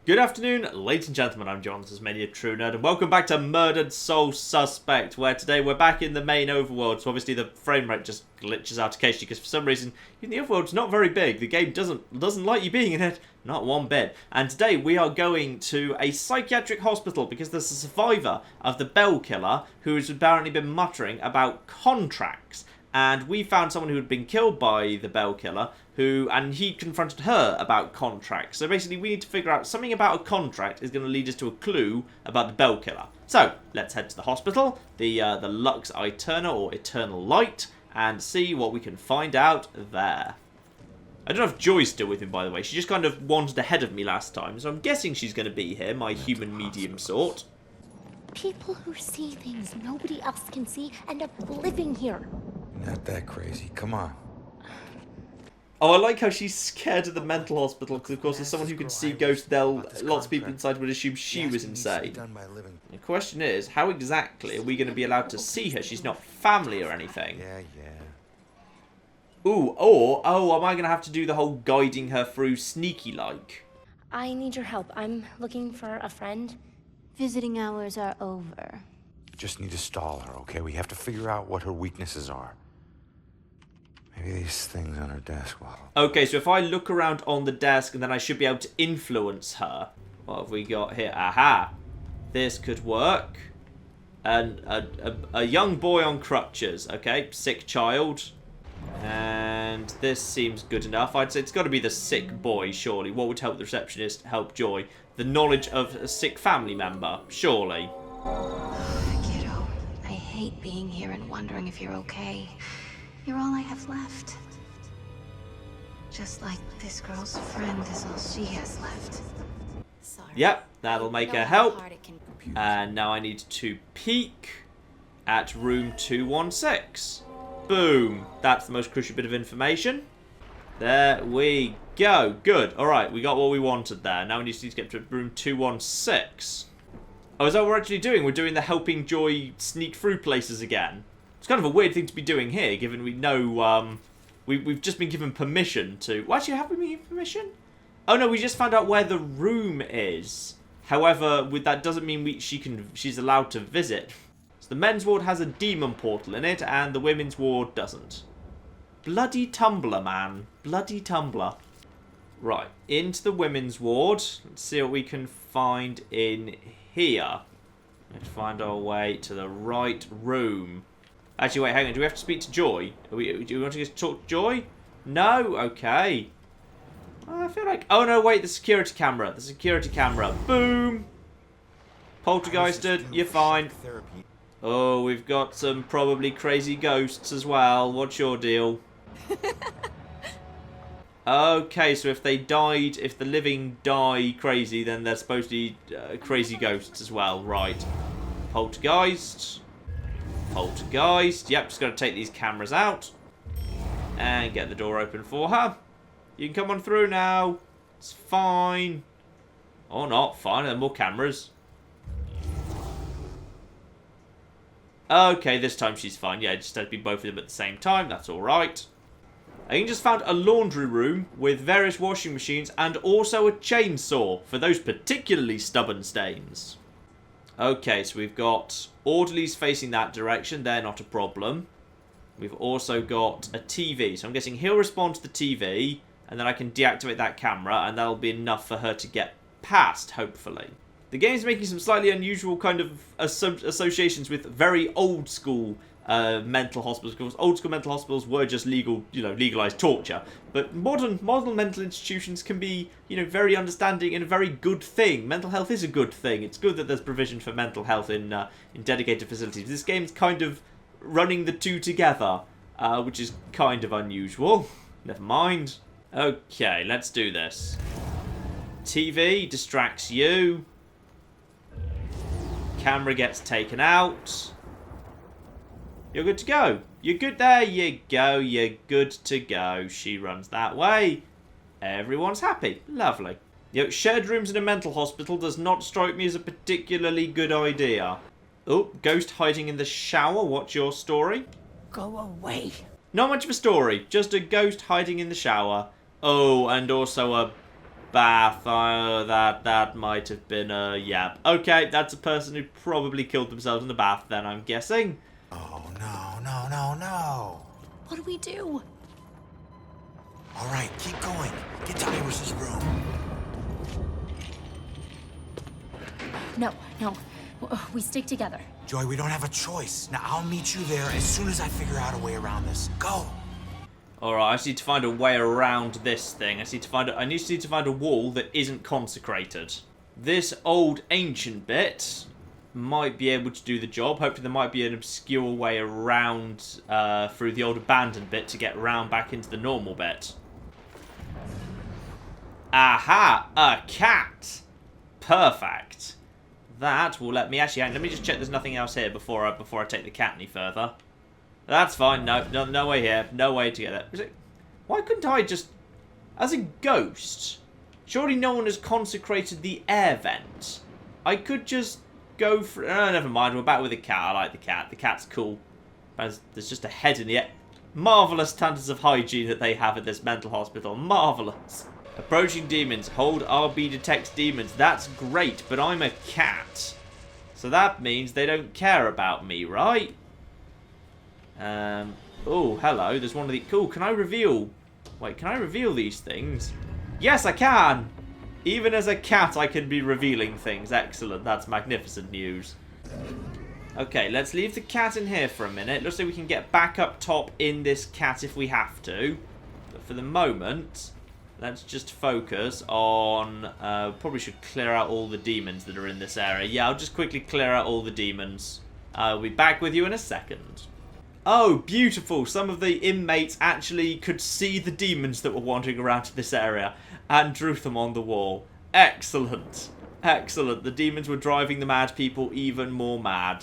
Good afternoon, ladies and gentlemen, I'm John, this is Mania True Nerd, and welcome back to Murdered Soul Suspect, where today we're back in the main overworld, so obviously the frame rate just glitches out occasionally, because for some reason, even the overworld's not very big, the game doesn't like you being in it, not one bit. And today we are going to a psychiatric hospital, because there's a survivor of the Bell Killer, who has apparently been muttering about contracts. And we found someone who had been killed by the Bell Killer, and he confronted her about contracts. So basically, we need to figure out something about a contract is going to lead us to a clue about the Bell Killer. So let's head to the hospital, the Lux Eterna or Eternal Light, and see what we can find out there. I don't know if Joy's still with him, by the way. She just kind of wandered ahead of me last time, so I'm guessing she's going to be here, my human medium sort. People who see things nobody else can see end up living here. Not that crazy. Come on. Oh, I like how she's scared of the mental hospital, because of course as someone who can see ghosts, lots of people inside would assume she was insane. The question is, how exactly are we going to be allowed to see her? She's not family or anything. Yeah. Ooh, or, am I going to have to do the whole guiding her through sneaky-like? I need your help. I'm looking for a friend. Visiting hours are over. Just need to stall her, okay? We have to figure out what her weaknesses are. Maybe these things on her desk will. Okay, so if I look around on the desk, and then I should be able to influence her. What have we got here? Aha! This could work. And a young boy on crutches, okay? Sick child. And this seems good enough. I'd say it's got to be the sick boy, surely. What would help the receptionist help Joy? The knowledge of a sick family member, surely. Kiddo, I hate being here and wondering if you're okay. You're all I have left. Just like this girl's friend is all she has left. Sorry. Yep, that'll make her help. And now I need to peek at room 216. Boom. That's the most crucial bit of information. There we go. Good. Alright, we got what we wanted there. Now we need to get to room 216. Oh, is that what we're actually doing? We're doing the helping Joy sneak through places again. It's kind of a weird thing to be doing here, given we know, we've just been given permission to... Well, actually, have we been given permission? Oh, no, we just found out where the room is. However, that doesn't mean she's allowed to visit. So the men's ward has a demon portal in it, and the women's ward doesn't. Bloody Tumblr, man. Bloody Tumblr. Right, into the women's ward. Let's see what we can find in here. Let's find our way to the right room. Actually, wait, hang on. Do we have to speak to Joy? Do we want to just talk to Joy? No? Okay. I feel like... Oh, no, wait. The security camera. The security camera. Boom. Poltergeisted. You're fine. Oh, we've got some probably crazy ghosts as well. What's your deal? Okay, so if the living die crazy, then they're supposed to be crazy ghosts as well. Right. Poltergeist. Poltergeist. Yep, just got to take these cameras out. And get the door open for her. You can come on through now. It's fine. Or not. Fine, there are more cameras. Okay, this time she's fine. Yeah, just had to be both of them at the same time. That's alright. I just found a laundry room with various washing machines and also a chainsaw for those particularly stubborn stains. Okay, so we've got orderlies facing that direction. They're not a problem. We've also got a TV. So I'm guessing he'll respond to the TV, and then I can deactivate that camera, and that'll be enough for her to get past, hopefully. The game's making some slightly unusual kind of associations with very old school mental hospitals. Because old school mental hospitals were just legalized torture. But modern mental institutions can be, very understanding and a very good thing. Mental health is a good thing. It's good that there's provision for mental health in dedicated facilities. This game's kind of running the two together, which is kind of unusual. Never mind. Okay, let's do this. TV distracts you. Camera gets taken out. You're good to go. You're good. There you go. You're good to go. She runs that way. Everyone's happy. Lovely. Shared rooms in a mental hospital does not strike me as a particularly good idea. Oh, ghost hiding in the shower. What's your story? Go away. Not much of a story. Just a ghost hiding in the shower. Oh, and also a bath. Oh, that might have been a... yeah. Okay, that's a person who probably killed themselves in the bath then, I'm guessing. Oh, no. What do we do? All right, keep going. Get to Iris's room. No. We stick together. Joy, we don't have a choice. Now, I'll meet you there as soon as I figure out a way around this. Go! Alright, I just need to find a way around this thing. I just need to find a wall that isn't consecrated. This old ancient bit might be able to do the job. Hopefully there might be an obscure way around through the old abandoned bit to get round back into the normal bit. Aha! A cat! Perfect. That will let me... actually, let me just check there's nothing else here before I take the cat any further. That's fine. No way here. No way to get it. Why couldn't I just... as a ghost? Surely no one has consecrated the air vent. I could just go for... oh, never mind. We're back with the cat. I like the cat. The cat's cool. There's just a head in the air. Marvellous standards of hygiene that they have at this mental hospital. Marvellous. Approaching demons. Hold RB detects demons. That's great, but I'm a cat. So that means they don't care about me, right? Oh, hello. There's one of the... cool. Can I reveal... wait, can I reveal these things? Yes, I can! Even as a cat, I can be revealing things. Excellent. That's magnificent news. Okay, let's leave the cat in here for a minute. Looks like we can get back up top in this cat if we have to. But for the moment, let's just focus on... probably should clear out all the demons that are in this area. Yeah, I'll just quickly clear out all the demons. I'll be back with you in a second. Oh, beautiful. Some of the inmates actually could see the demons that were wandering around this area and drew them on the wall. Excellent. Excellent. The demons were driving the mad people even more mad.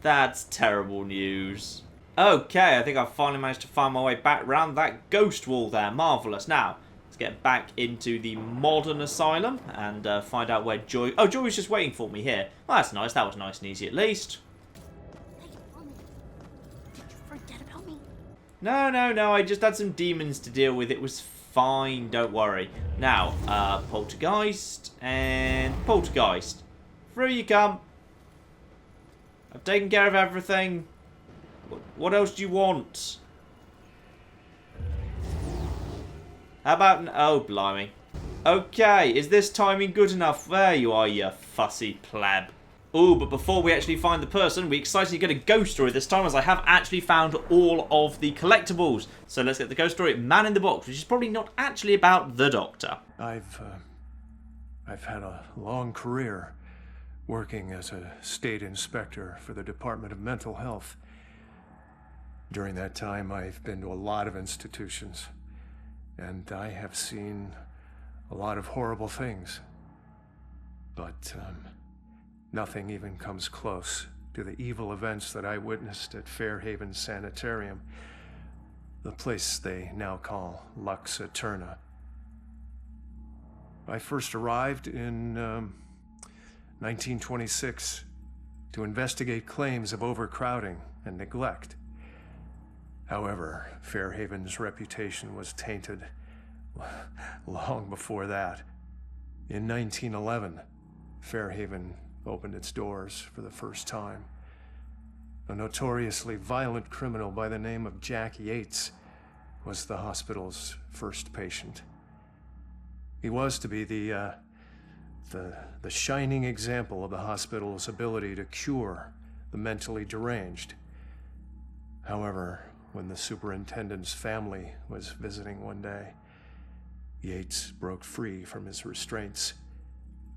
That's terrible news. Okay, I think I've finally managed to find my way back round that ghost wall there. Marvellous. Now, let's get back into the modern asylum and find out where Joy... oh, Joy was just waiting for me here. Well, that's nice. That was nice and easy at least. No, I just had some demons to deal with. It was fine, don't worry. Now, Poltergeist and Poltergeist. Through you come. I've taken care of everything. What else do you want? How about... oh, blimey. Okay, is this timing good enough? There you are, you fussy pleb. Ooh, but before we actually find the person, we excitedly get a ghost story this time, as I have actually found all of the collectibles. So let's get the ghost story, Man in the Box, which is probably not actually about the Doctor. I've had a long career working as a state inspector for the Department of Mental Health. During that time, I've been to a lot of institutions, and I have seen a lot of horrible things. But, nothing even comes close to the evil events that I witnessed at Fairhaven Sanitarium, the place they now call Lux Eterna. I first arrived in 1926 to investigate claims of overcrowding and neglect. However, Fairhaven's reputation was tainted long before that. In 1911, Fairhaven opened its doors for the first time. A notoriously violent criminal by the name of Jack Yates was the hospital's first patient. He was to be the shining example of the hospital's ability to cure the mentally deranged. However, when the superintendent's family was visiting one day, Yates broke free from his restraints,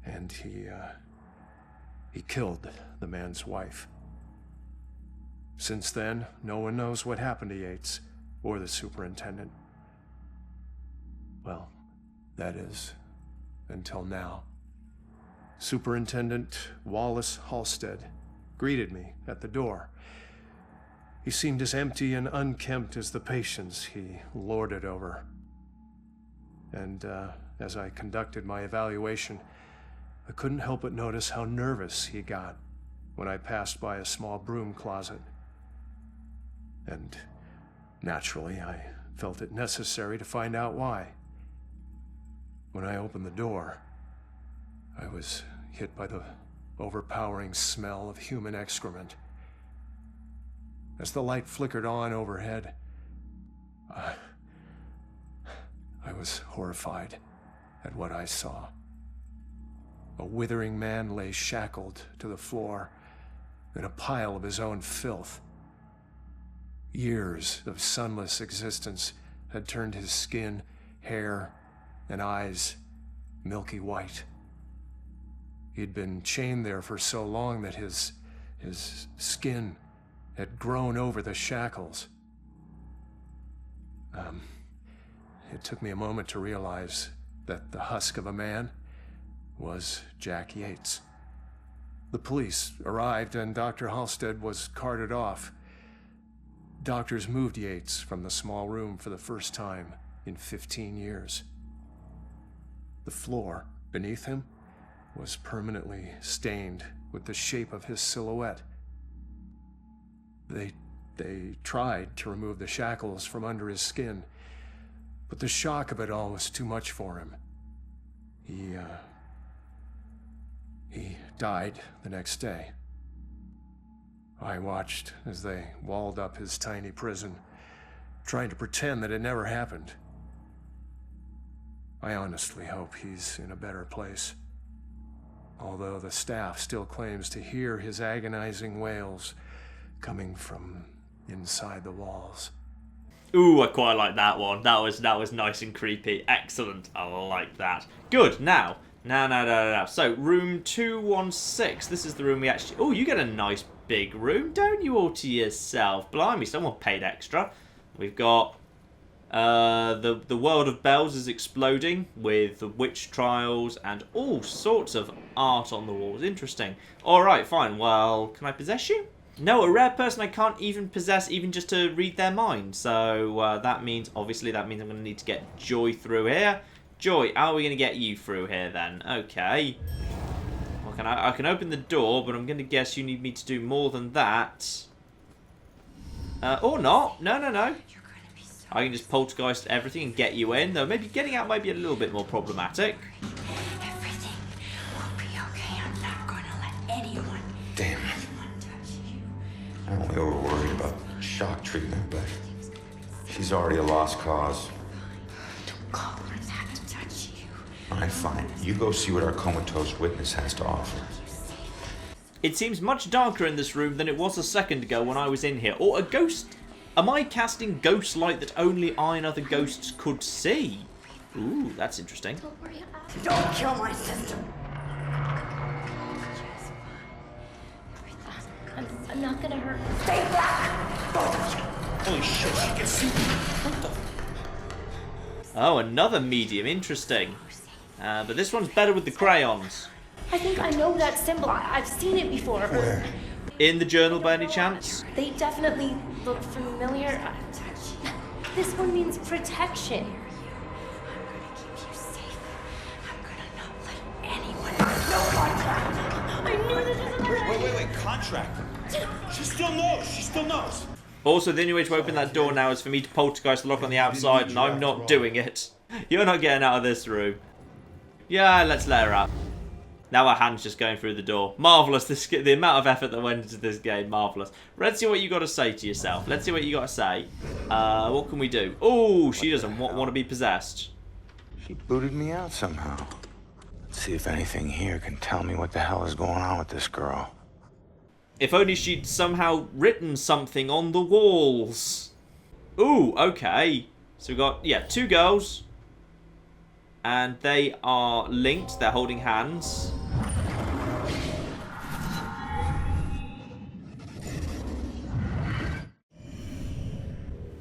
and he killed the man's wife. Since then, no one knows what happened to Yates or the superintendent. Well, that is, until now. Superintendent Wallace Halstead greeted me at the door. He seemed as empty and unkempt as the patients he lorded over. And as I conducted my evaluation, I couldn't help but notice how nervous he got when I passed by a small broom closet. And naturally, I felt it necessary to find out why. When I opened the door, I was hit by the overpowering smell of human excrement. As the light flickered on overhead, I was horrified at what I saw. A withering man lay shackled to the floor in a pile of his own filth. Years of sunless existence had turned his skin, hair, and eyes milky white. He'd been chained there for so long that his skin had grown over the shackles. It took me a moment to realize that the husk of a man was Jack Yates. The police arrived and Dr. Halstead was carted off. Doctors moved Yates from the small room for the first time in 15 years. The floor beneath him was permanently stained with the shape of his silhouette. They tried to remove the shackles from under his skin, but the shock of it all was too much for him. He died the next day. I watched as they walled up his tiny prison, trying to pretend that it never happened. I honestly hope he's in a better place, although the staff still claims to hear his agonizing wails coming from inside the walls. Ooh, I quite like that one. That was nice and creepy. Excellent. I like that. Good. Now. So, room 216. This is the room we actually... Oh, you get a nice big room, don't you, all to yourself? Blimey, someone paid extra. We've got... the world of bells is exploding with the witch trials and all sorts of art on the walls. Interesting. Alright, fine. Well, can I possess you? No, a rare person I can't even possess, even just to read their mind. So that means I'm going to need to get Joy through here. Joy, how are we going to get you through here then? Okay. Well, I can open the door, but I'm going to guess you need me to do more than that. Or not. No. I can just poltergeist everything and get you in. Though maybe getting out might be a little bit more problematic. Everything will be okay. I'm not going to let anyone... Damn. I'm only over worried about shock treatment, but she's already a lost cause. Don't call her that to touch you. Alright, fine. You go see what our comatose witness has to offer. It seems much darker in this room than it was a second ago when I was in here. Or a ghost... Am I casting ghost light that only I and other ghosts could see? Ooh, that's interesting. Don't worry about it. Don't kill my sister. I'm not gonna hurt her. Stay back. Holy shit, she can see me. Oh, another medium. Interesting. But this one's better with the crayons. I think I know that symbol. I've seen it before. Where? In the journal by any chance? They definitely look familiar. This one means protection. I'm gonna keep you safe. I'm gonna not let anyone... No contract. I knew this was a Wait, contract. She still knows. Also, the only way to open that door now is for me to poltergeist the lock on the outside, and I'm not doing it. You're not getting out of this room. Yeah, let's let her out. Now our hand's just going through the door. Marvellous. The amount of effort that went into this game. Marvellous. Let's see what you got to say to yourself. Let's see what you got to say. What can we do? Oh, she doesn't want to be possessed. She booted me out somehow. Let's see if anything here can tell me what the hell is going on with this girl. If only she'd somehow written something on the walls. Ooh, okay. So we've got, yeah, 2 girls. And they are linked. They're holding hands.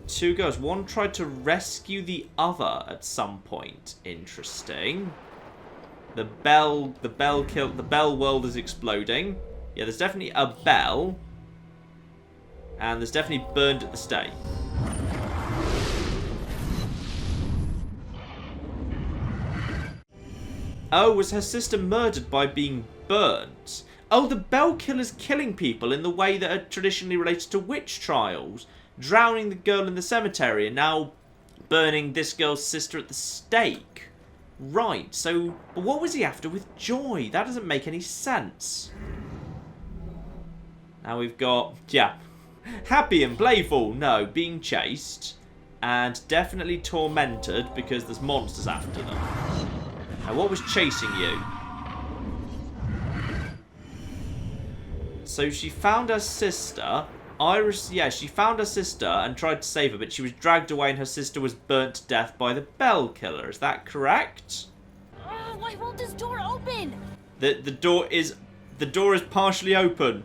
Two girls. One tried to rescue the other at some point. Interesting. The bell world is exploding. Yeah, there's definitely a bell. And there's definitely burned at the stake. Oh, was her sister murdered by being burnt? Oh, the bell killer's killing people in the way that are traditionally related to witch trials. Drowning the girl in the cemetery and now burning this girl's sister at the stake. Right, so... But what was he after with Joy? That doesn't make any sense. Now we've got... Yeah. Happy and playful. No, being chased. And definitely tormented because there's monsters after them. Now, what was chasing you? So she found her sister. Iris, yeah, she found her sister and tried to save her, but she was dragged away and her sister was burnt to death by the bell killer. Is that correct? Why won't this door open? The door is partially open.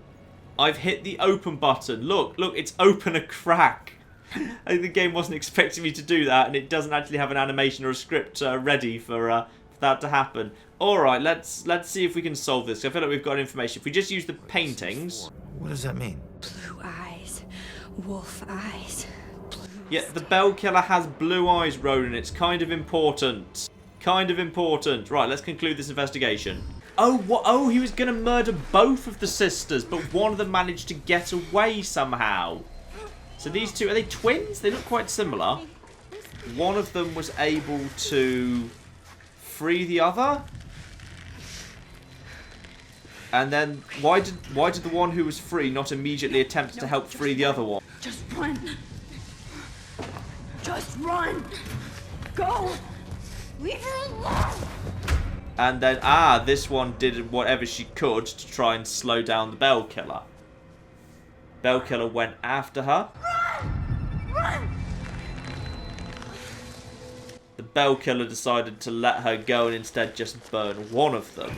I've hit the open button. Look, it's open a crack. I think the game wasn't expecting me to do that, and it doesn't actually have an animation or a script ready for that to happen. All right, let's see if we can solve this. I feel like we've got information. If we just use the paintings. What does that mean? Blue eyes, wolf eyes. Yeah, the bell killer has blue eyes, Ronan. It's kind of important. Kind of important. Right, let's conclude this investigation. Oh, what? Oh, he was going to murder both of the sisters, but one of them managed to get away somehow. So these two, are they twins? They look quite similar. One of them was able to free the other. And then why did the one who was free not immediately attempt to help free the other one? Just run. Just run. Go. Leave her alone. And then, this one did whatever she could to try and slow down the bell killer. Bell killer went after her. Run! Run! The bell killer decided to let her go and instead just burn one of them.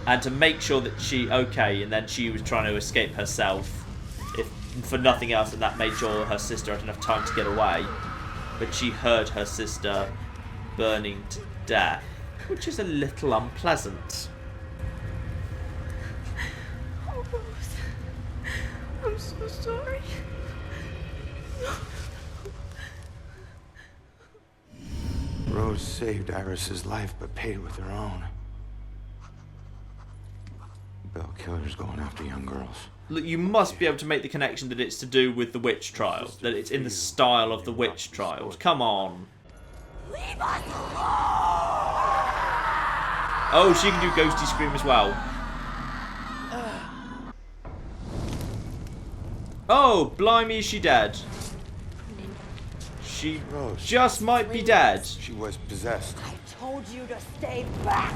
And to make sure that and then she was trying to escape herself, if for nothing else, and that made sure her sister had enough time to get away. But she heard her sister burning to death, which is a little unpleasant. Oh, Rose. I'm so sorry. Rose saved Iris's life, but paid it with her own. Bell killer's going after young girls. Look, you must be able to make the connection that it's to do with the witch trials, that it's in the style of the witch trials. Come on. Leave us alone! Oh, she can do ghosty scream as well. Oh, blimey, is she dead? She just might be dead. She was possessed. I told you to stay back.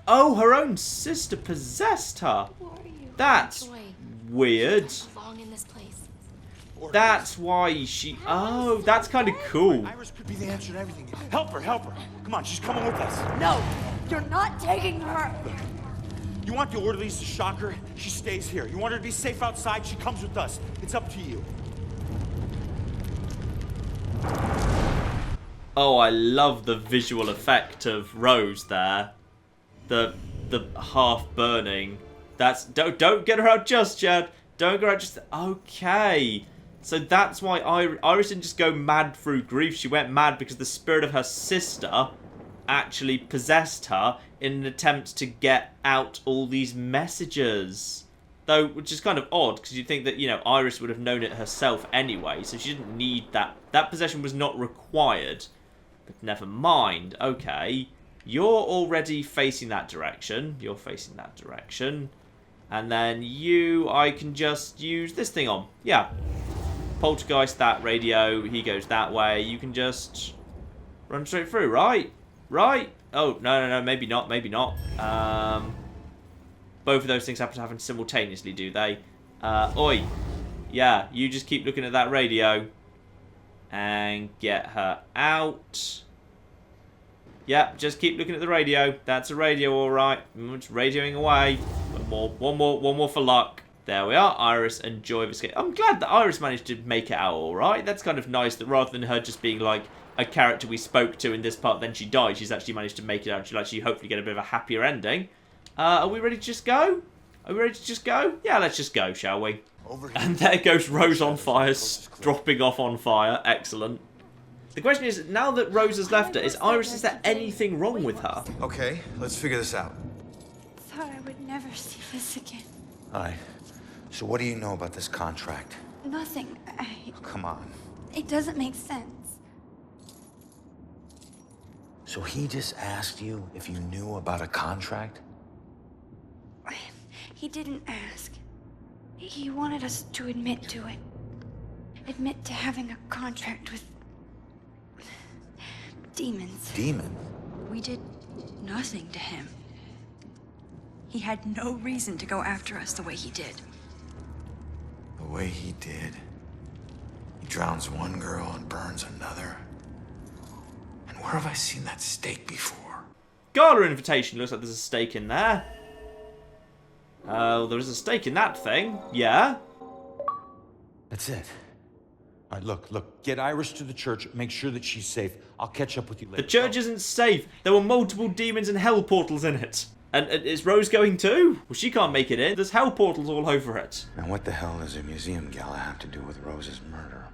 Oh, her own sister possessed her. Who are you? That's Joy. weird. Belong in this place. That's why she... Oh, that's kind of cool. Iris could be the answer to everything. Help her, help her. Come on, she's coming with us. No, you're not taking her. You want the orderlies to shock her? She stays here. You want her to be safe outside? She comes with us. It's up to you. Oh, I love the visual effect of Rose there. The half burning. That's don't get her out just yet. Don't get her out just. Okay, so that's why Iris didn't just go mad through grief. She went mad because the spirit of her sister actually possessed her in an attempt to get out all these messages. Though, which is kind of odd because you'd think that Iris would have known it herself anyway, so she didn't need that. That possession was not required. But never mind. Okay. You're already facing that direction. You're facing that direction. And then I can just use this thing on. Yeah. Poltergeist, that radio. He goes that way. You can just run straight through, right? Right? Oh, no. Maybe not. Maybe not. Both of those things happen to happen simultaneously, do they? Oi. Yeah, you just keep looking at that radio. And get her out. Yeah, just keep looking at the radio. That's a radio, all right. It's radioing away. One more for luck. There we are. Iris and Joy have escaped. I'm glad that Iris managed to make it out all right. That's kind of nice that rather than her just being like a character we spoke to in this part, then she died. She's actually managed to make it out. She'll actually hopefully get a bit of a happier ending. Are we ready to just go? Are we ready to just go? Yeah, let's just go, shall we? And there goes Rose on fire, dropping off on fire. Excellent. The question is, now that Rose has left her, is there anything wrong with her? Okay, let's figure this out. Thought I would never see this again. All right. So what do you know about this contract? Nothing. Oh, come on. It doesn't make sense. So he just asked you if you knew about a contract? He didn't ask. He wanted us to admit to it. Admit to having a contract with demons. Demon? We did nothing to him. He had no reason to go after us the way he did. The way he did. He drowns one girl and burns another. And where have I seen that stake before? Gala invitation. Looks like there's a stake in there. There is a stake in that thing. Yeah. That's it. All right, look. Get Iris to the church. Make sure that she's safe. I'll catch up with you later. The church isn't safe. There were multiple demons and hell portals in it. And is Rose going too? Well, she can't make it in. There's hell portals all over it. Now, what the hell does a museum gala have to do with Rose's murder?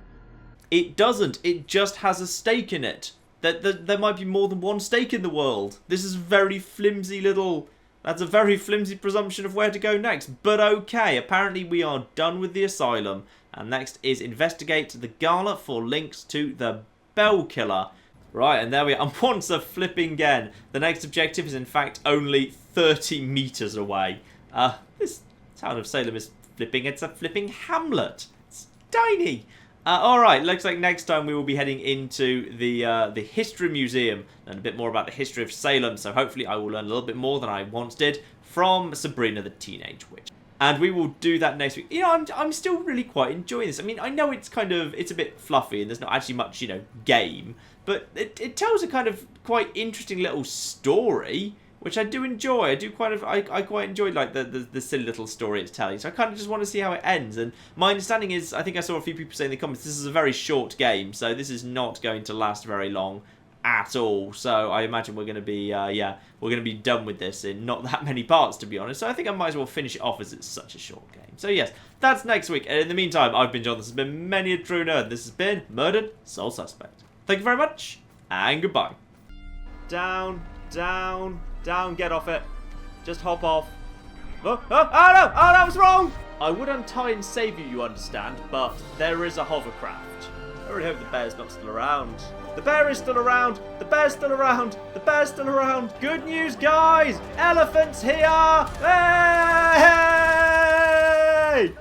It doesn't. It just has a stake in it. There might be more than one stake in the world. This is very flimsy little... That's a very flimsy presumption of where to go next. But okay, apparently we are done with the asylum. And next is investigate the gala for links to the Bell Killer. Right, and there we are. And once a flipping again. The next objective is in fact only 30 meters away. This town of Salem is flipping. It's a flipping hamlet. It's tiny. Alright, looks like next time we will be heading into the History Museum and a bit more about the history of Salem. So hopefully I will learn a little bit more than I once did from Sabrina the Teenage Witch. And we will do that next week. You know, I'm still really quite enjoying this. I mean, I know it's a bit fluffy and there's not actually much, you know, game. But it tells a kind of quite interesting little story, which I do enjoy. I quite enjoy like the silly little story it's telling. So I kind of just want to see how it ends. And my understanding is, I think I saw a few people say in the comments, this is a very short game, so this is not going to last very long at all. So I imagine we're going to be we're going to be done with this in not that many parts, to be honest. So I think I might as well finish it off as it's such a short game. So yes, that's next week. And in the meantime, I've been John. This has been Many a True Nerd. This has been Murdered Soul Suspect. Thank you very much, and goodbye. Down, down, down, get off it. Just hop off. Oh no, that was wrong! I would untie and save you, you understand, but there is a hovercraft. I really hope the bear's not still around. The bear is still around! The bear's still around! The bear's still around! Good news, guys! Elephants here! Hey!